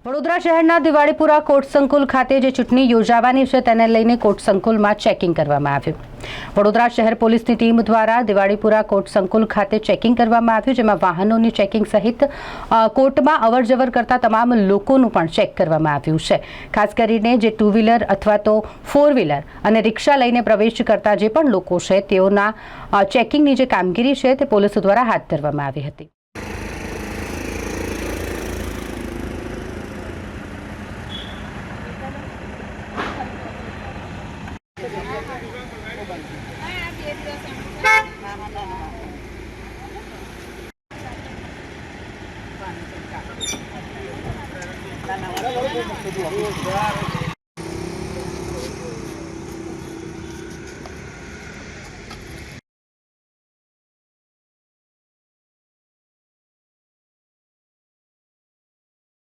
વડોદરા શહેરના દિવાળીપુરા કોર્ટ સંકુલ ખાતે જે ચૂંટણી યોજાવાની છે તેને લઈને કોર્ટ સંકુલમાં ચેકિંગ કરવામાં આવ્યું। વડોદરા શહેર પોલીસની ટીમ દ્વારા દિવાળીપુરા કોર્ટ સંકુલ ખાતે ચેકિંગ કરવામાં આવ્યું, જેમાં વાહનોની ચેકિંગ સહિત કોર્ટમાં અવરજવર કરતા તમામ લોકોનું પણ ચેક કરવામાં આવ્યું છે। ખાસ કરીને જે ટુ વ્હીલર અથવા તો ફોર વ્હીલર અને રિક્ષા લઈને પ્રવેશ કરતા જે પણ લોકો છે તેઓના ચેકિંગની જે કામગીરી છે તે પોલીસ દ્વારા હાથ ધરવામાં આવી હતી। Nah,